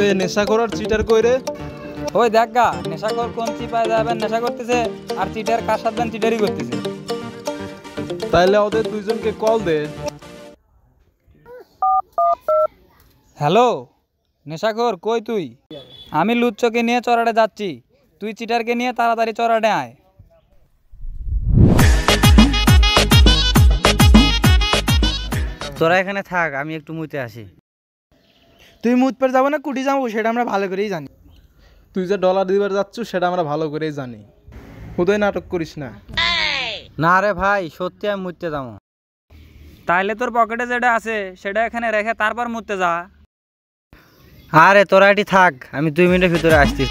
এ নেশা করার চিটার কই রে? ওই দেখ গা, নেশা কর কোন চিপায় যাবেন নেশা করতেছে, আর চিটার কার সাথে চিটারই করতেছে। তাইলে ওদের দুইজনকে কল দে। হ্যালো নেশাখোর, কই তুই? আমি লুচ্চকে নিয়ে চড়াটে যাচ্ছি, তুই চিটারকে নিয়ে তাড়াতাড়ি চড়াটে আয়। তোরা এখানে থাক, আমি একটু মুতে আসি। তুই মুত পর যাবো না কুটি যাবো সেটা আমরা ভালো করেই জানি। তুই যে ডলার দিবার যাচ্ছ সেটা আমরা ভালো করেই জানি। হুদয় নাটক করিস না। না রে ভাই, সত্যি আমি মুততে যাবো। তাইলে তোর পকেটে যেটা আছে সেটা এখানে রেখে তারপর মুততে যা। আরে তোরা এটি থাক, আমি 2 মিনিটের ভিতরে আসছি।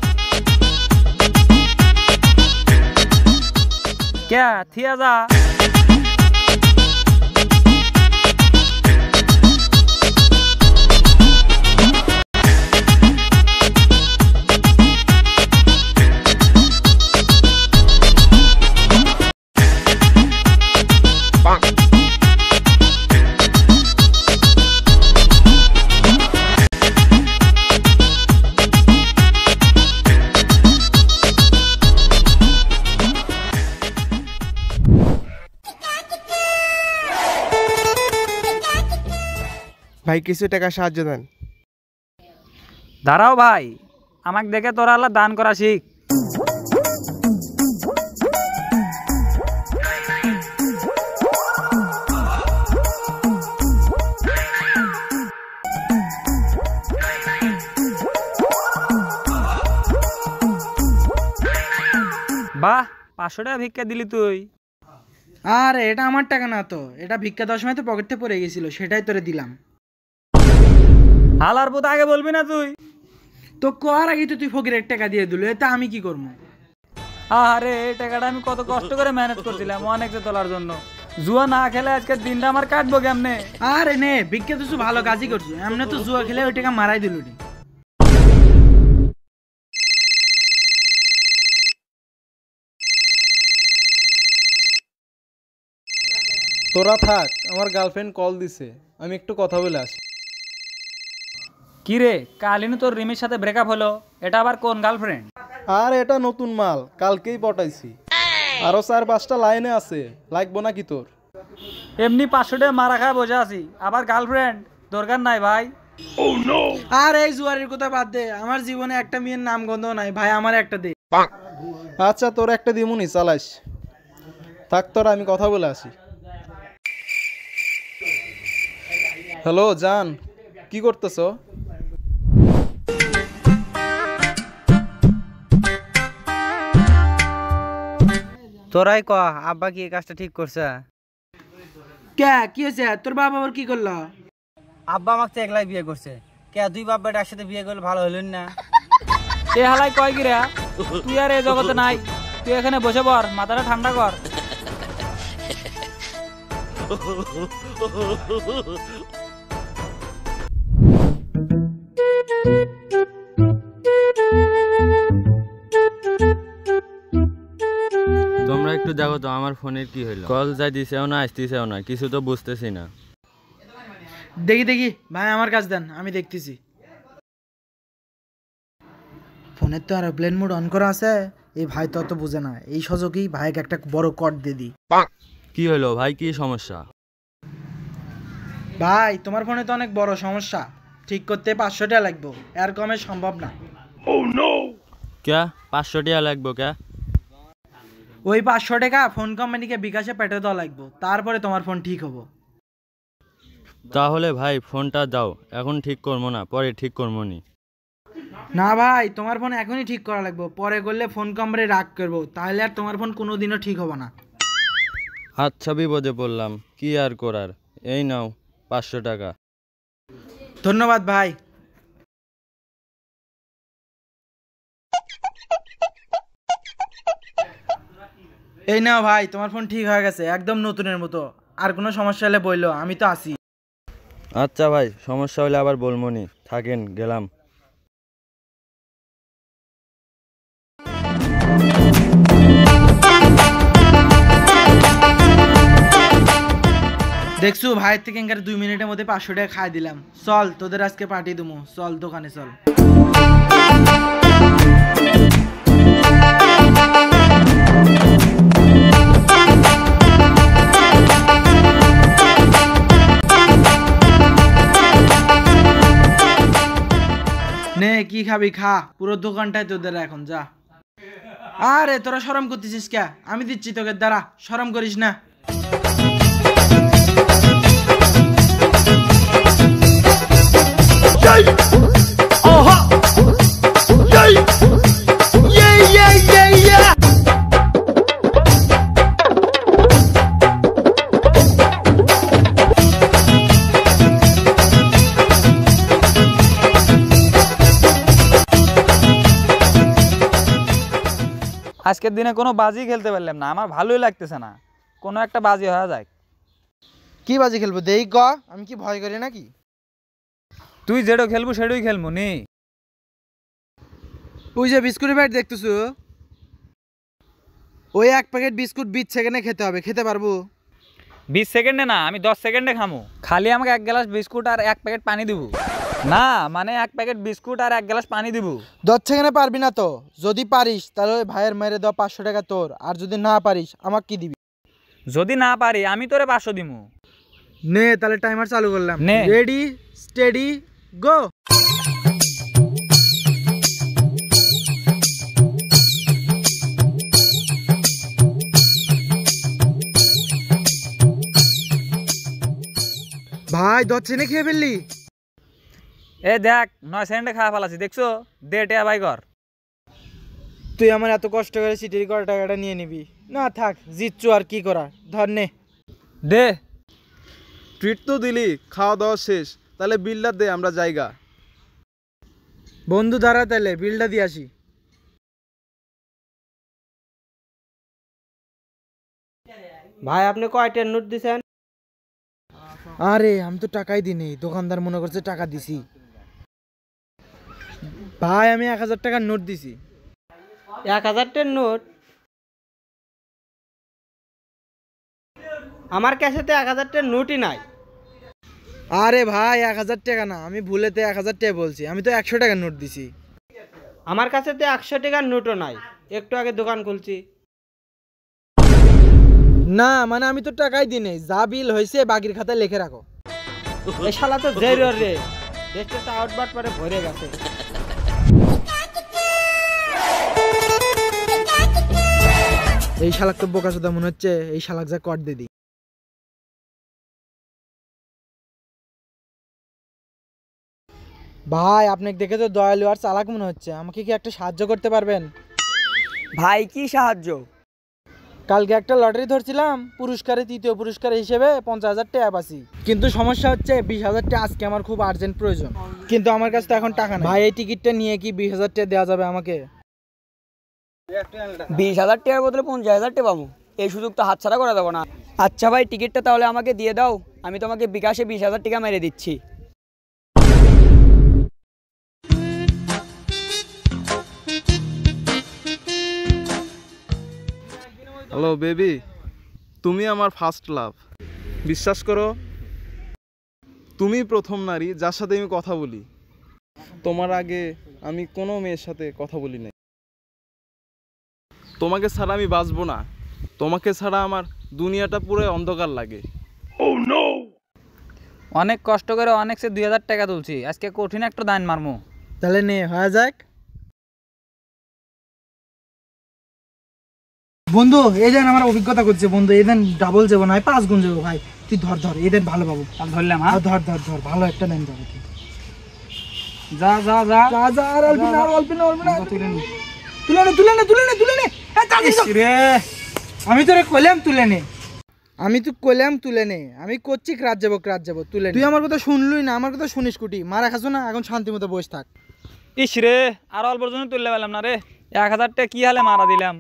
কে থিয়া যা। ভাই কিছু টাকা সাহায্য দেন। দাঁড়াও ভাই, আমাকে দেখে তোরা আল্লাহ দান করা শিখ। বাহ, 500 টাকা ভিক্ষা দিলি তুই। আরে এটা আমার টাকা না তো, এটা ভিক্ষা দেওয়ার সময় তো পকেটে পড়ে গেছিল, সেটাই তোরে দিলাম। হালার পুত আগে বলবি না তুই? তো কর আগে তো তুই ফকিরের টাকা দিয়ে দিল, এটা আমি কি করবো? আরে এই টাকাটা আমি কত কষ্ট করে ম্যানেজ করছিলাম অনেক যে তোলার জন্য। জুয়া না খেলে আজকের দিনটা আমার কাটবো কেমনে? আরে নে ভিক্ষা তো ভালো কাজই করছো, এমনি তো জুয়া খেলে ওই টাকা মারাই দিল। তোরা থাক, আমার গার্লফ্রেন্ড কল দিছে, আমি একটু কথা বলে আসি। কি রে, কালিনু তোর রিমির সাথে ব্রেকআপ হলো, এটা আবার কোন গার্লফ্রেন্ড? আর এটা নতুন মাল, কালকেই পটাইছি। আরো 4-5টা লাইনে আছে, লাগবো নাকি তোর? এমনি 500 টাকা মারা খায় বসে আছি, আবার গার্লফ্রেন্ড দরকার নাই ভাই। আর এই জুয়ারের কথা বাদ দে, আমার জীবনে একটা মেয়ের নাম গন্ধ নাই ভাই, আমার একটা দে। আচ্ছা তোর একটা দিমুনি, চালাইস। থাক তোরা, আমি কথা বলে আসি। হ্যালো জান, কি করতেছ? তোরাই ক, আব্বা কি এই কাজটা ঠিক করছে? কে কি হয়েছে? তোর বাবা আবার কি করলো? আব্বা আমাকে তো একলাই বিয়ে করছে। কে 2 বাপ বেটা একসাথে বিয়ে করলে ভালো হইল না? এ হালাই কয় কি রে, তুই আর এই জগতে নাই, তুই এখানে বসে পড়, মাথাটা ঠান্ডা কর। তোমরা একটু দেখো তো আমার ফোনের কি হইলো, কল যাই দিছেও না আসতেছেও না, কিছু তো বুঝতেছি না। দেখি দেখি ভাই, আমার কাজ দেন, আমি দেখতেছি। ফোনের তো এরোপ্লেন মোড অন করা আছে, এই ভাই তো অত বুঝে না, এই সুযোগেই ভাইকে একটা বড় কট দিয়ে দিই। কি হলো ভাই, কি সমস্যা? ভাই তোমার ফোনে তো অনেক বড় সমস্যা, ঠিক করতে 500 টাকা লাগবে, এর কমে সম্ভব না। কে 500 টাকা লাগবো কে? ওই 500 টাকা ফোন কোম্পানিকে বিকাশে পেটে দেওয়া লাগবে, তারপরে তোমার ফোন ঠিক হবো। তাহলে ভাই ফোনটা দাও, এখন ঠিক করবো না, পরে ঠিক করবো নি। না ভাই, তোমার ফোন এখনই ঠিক করা লাগবে, পরে করলে ফোন কোম্পানি রাগ করবো, তাহলে আর তোমার ফোন কোনোদিনও ঠিক হবে না। আচ্ছা বিপদে পড়লাম, কি আর করার, এই নাও 500 টাকা। ধন্যবাদ ভাই। এই নাও ভাই, তোমার ফোন ঠিক হয়ে গেছে, একদম নতুনের মতো। আর কোনো সমস্যা হলে বললো, আমি তো আছি। আচ্ছা ভাই, সমস্যা হলে আবার বলবো নি, থাকেন, গেলাম। দেখছো ভাইয়ের থেকে 2 মিনিটের মধ্যে 500 টাকা খাই দিলাম। চল তোদের আজকে পার্টি দেবো, চল দোকানে চল। নে কি খাবি খা, পুরো দোকানটাই তোদের এখন, যা। আরে তোরা শরম করতেছিস কে? আমি দিচ্ছি তোকে, দাঁড়া, শরম করিস না। আজকের দিনে কোনো বাজি খেলতে পারলাম না, আমার ভালোই লাগতেছে না। কোনো একটা বাজি হয়ে যায়। কি বাজি খেলবো দেই ক, আমি কি ভয় করি নাকি? তুই যেটা খেলবো সেটাই খেলবো নি। ওই যে বিস্কুটের প্যাকেট দেখতেছো, ওই এক প্যাকেট বিস্কুট 20 সেকেন্ডে খেতে হবে, খেতে পারবো? 20 সেকেন্ডে না, আমি 10 সেকেন্ডে খামো। খালি আমাকে 1 গ্লাস বিস্কুট আর 1 প্যাকেট পানি দিব। না মানে 1 প্যাকেট বিস্কুট আর 1 গ্লাস পানি দিব। 10 সেকেন্ডে পারবি না তো? যদি পারিস তাহলে ওই ভাইয়ের মেরে দাও 500 টাকা তোর, আর যদি না পারিস আমাকে কি দিবি? যদি না পারি আমি তোরে 500 দিমু। নে তাহলে টাইমার চালু করলাম, নে। Ready steady go. ভাই 10 সেকেন্ডে খেয়ে ফেললি? এ দেখ 9 সেকেন্ডে খাওয়া ফেলাছি, দেখছো? দে টিয়া বাই কর। তুই আমার এত কষ্ট করে সিটির করা টাকাটা নিয়ে নিবি না? থাক, জিতছু আর কি করা, ধর নে। দে। ট্রিট তো দিলি, খাওয়া দাওয়া শেষ, তাহলে বিলটা দে, আমরা জায়গা। বন্ধু দাঁড়া, তাহলে বিলটা দিয়ে আসি। ভাই আপনি কয়টার নোট দিছেন? আরে আমি তো টাকাই দিইনি, দোকানদার মনে করছে টাকা দিছি। ভাই আমি 1000 টাকার নোট দিছি। 1000টার নোট? আমার কাছেতে 1000টার নোটই নাই। আরে ভাই 1000 টাকা না, আমি ভুলেতে 1000 টাকা বলছি, আমি তো 100 টাকার নোট দিছি। আমার কাছেতে 100 টাকার নোটও নাই, একটু আগে দোকান খুলছি। না মানে আমি তো টাকাই দিইনি, যা বিল হয়েছে বাকির খাতায় লিখে রাখো। এই শালা তো জেরর রে, দেশটা তো আউটবাট পরে ভরে গেছে। এই শালাক তো বোকা চোদা মনে হচ্ছে, এই শালাক যা কর দে দি। ভাই আপনাকে দেখে তো দয়ালু আর চালাক মনে হচ্ছে, আমাকে কি একটা সাহায্য করতে পারবেন? ভাই কি সাহায্য? কালকে একটা লটারি ধরছিলাম, পুরস্কারে 3য় পুরস্কার হিসেবে 50,000 টাকা পাচ্ছি, কিন্তু সমস্যা হচ্ছে 20,000 টাকা আজকে আমার খুব আর্জেন্ট প্রয়োজন, কিন্তু আমার কাছে তো এখন টাকা নেই। ভাই এই টিকিটটা নিয়ে কি 20,000 টাকা দেওয়া যাবে আমাকে? 20,000 টাকার বদলে 50,000 টাকা পাবো, এই সুযোগ তো হাতছাড়া করে দেবো না। আচ্ছা ভাই টিকিটটা তাহলে আমাকে দিয়ে দাও, আমি তোমাকে বিকাশে 20,000 টাকা মেরে দিচ্ছি। হ্যালো বেবি, তুমি আমার ফার্স্ট লাভ। বিশ্বাস করো, তুমি প্রথম নারী যার সাথে আমি কথা বলি। তোমার আগে আমি কোনো মেয়ের সাথে কথা বলি নাই। তোমাকে ছাড়া আমি বাঁচবো না, তোমাকে ছাড়া আমার দুনিয়াটা পুরো অন্ধকার লাগে। অনেক কষ্ট করে অনেক সে 2000 টাকা তুলছি, আজকে কঠিন একটা দান মারমু। তাহলে নে হয়ে যাক। বন্ধু এই দেন আমার অভিজ্ঞতা করছে, বন্ধু এই দেন ডাবল যাবো না, 5 গুণ যাবো। ভাই তুই ধর ধর, এই দেন ভালো পাবো। ধরলাম। হ্যাঁ ধর ধর ধর, ভালো একটা দেন যাবো। যা যা যা যা যা, আর অল্প না, অল্প না, অল্প না, তুলে নে তুলে নে তুলে নে তুলে নে তুলে নে। রে আমি তোরে কইলাম তুলে নে, আমি তো কইলাম তুলে নে, আমি করছি ক্রাত যাবো তুলে নে। তুই আমার কথা শুনলুই না, আমার কথা শুনিস কুটি, মারা খাসো না, এখন শান্তি মতো বসে থাক। ইস রে, আর অল্পর জন্য তুললে পেলাম না রে। 1000 টাকা কি হালে মারা দিলাম,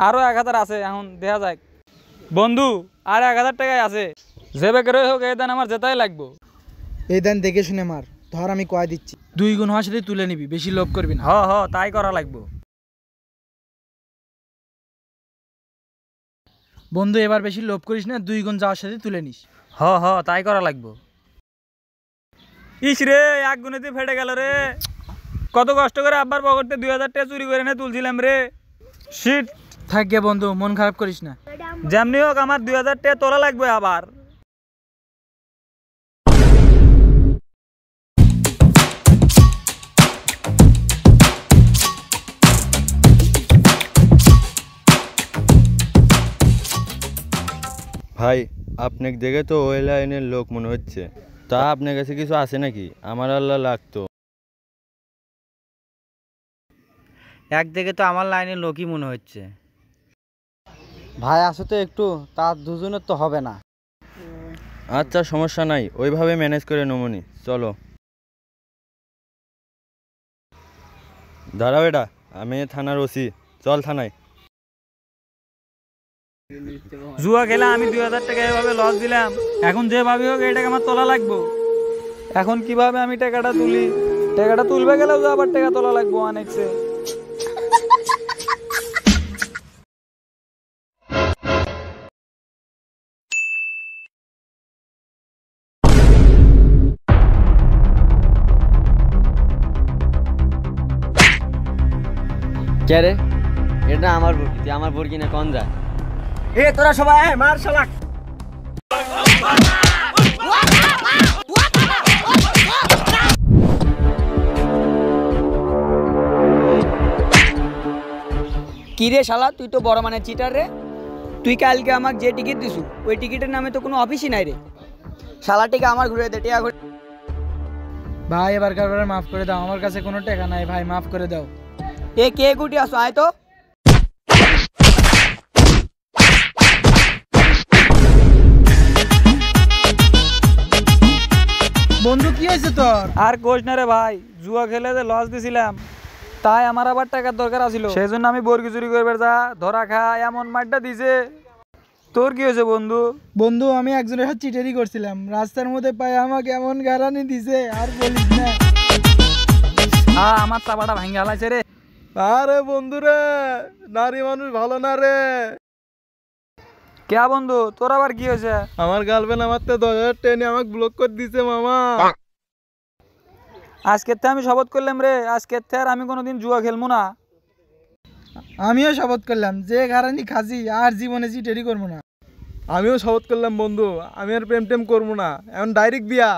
আরো 1000 আছে, এখন দেখা যায়। বন্ধু আর 1000 টাকাই আছে, যে বেকার হোক এই দেন আমার যেটাই লাগবো। এই দেন দেখে শুনে মার, ধর আমি কয় দিচ্ছি, 2 গুণ হওয়ার সাথে তুলে নিবি, বেশি লোভ করবি না। হ তাই করা লাগবো। বন্ধু এবার বেশি লোভ করিস না, 2 গুণ যাওয়ার সাথে তুলে নিস। হ তাই করা লাগবো। ইস রে, 1 গুণেতে ফেটে গেল রে। কত কষ্ট করে আব্বার পকেটে 2000 টাকা চুরি করে এনে তুলছিলাম রে। শিট। থাকবে বন্ধু, মন খারাপ করিস না। যেমনি হোক আমার 2000 টাকা তোলা লাগবে আবার। ভাই আপনাকে দেখে তো ওই লাইনের লোক মনে হচ্ছে, তা আপনার কাছে কিছু আছে নাকি? আমার আল্লাহ লাগতো। একদিকে তো আমার লাইনের লোকই মনে হচ্ছে। ভাই আসো তো একটু, তার দুজনের তো হবে না। আচ্ছা সমস্যা নাই, ওইভাবে ম্যানেজ করে নমনি, চলো। দাঁড়াও, এটা আমি থানার ওসি, চল থানায়। জুয়া খেলে আমি 2000 টাকা এভাবে লস দিলাম, এখন যেভাবে হোক এই টাকা আমার তোলা লাগবো। এখন কিভাবে আমি টাকাটা তুলি? টাকাটা তুলবে গেলেও তো আবার টাকা তোলা লাগবো অনেকসে। কে রে? এটা আমার বুরকি, তুই আমার বুরকি না কোন যায়? এ তোরা সবাই মার শালা। কি রে শালা, তুই তো বড় মানে চিটার রে। তুই কালকে আমাকে যে টিকিট দিছু ওই টিকিটের নামে তো কোনো অফিসই নাই রে। শালা টিকা আমার ঘুরে দে, টিয়া ঘুরে। ভাই এবার কারবার মাফ করে দাও, আমার কাছে কোনো টাকা নাই ভাই, মাফ করে দাও। এ কে গুটি আসো, আয় তো। বন্ধু কি হয়েছে তোর? আর কোচ না রে ভাই, জুয়া খেলে যে লস দিছিলাম, তাই আমার আবার টাকার দরকার আছিল, সেই জন্য আমি বর্গি চুরি করবার যা ধরা খা এমন মারটা দিছে। তোর কি হয়েছে বন্ধু? বন্ধু আমি একজনের সাথে চিটারি করছিলাম, রাস্তার মধ্যে পাই আমাকে এমন গারানি দিছে আর বলিস না। আমার চাপাটা ভাঙ্গা হালাইছে রে। আরে বন্ধু রে, নারী মানুষ ভালো না রে। কে বন্ধু, তোর আবার কি হয়েছে? আমার গার্লফ্রেন্ড আমার তো 10,000 টেনে আমাকে ব্লক করে দিছে মামা। আজকের থেকে আমি শপথ করলাম রে, আজকের থেকে আর আমি কোনোদিন জুয়া খেলবো না। আমিও শপথ করলাম যে গারানি খাসি আর জীবনে চিটারি করবো না। আমিও শপথ করলাম বন্ধু, আমি আর প্রেম টেম করবো না, এখন ডাইরেক্ট বিয়া।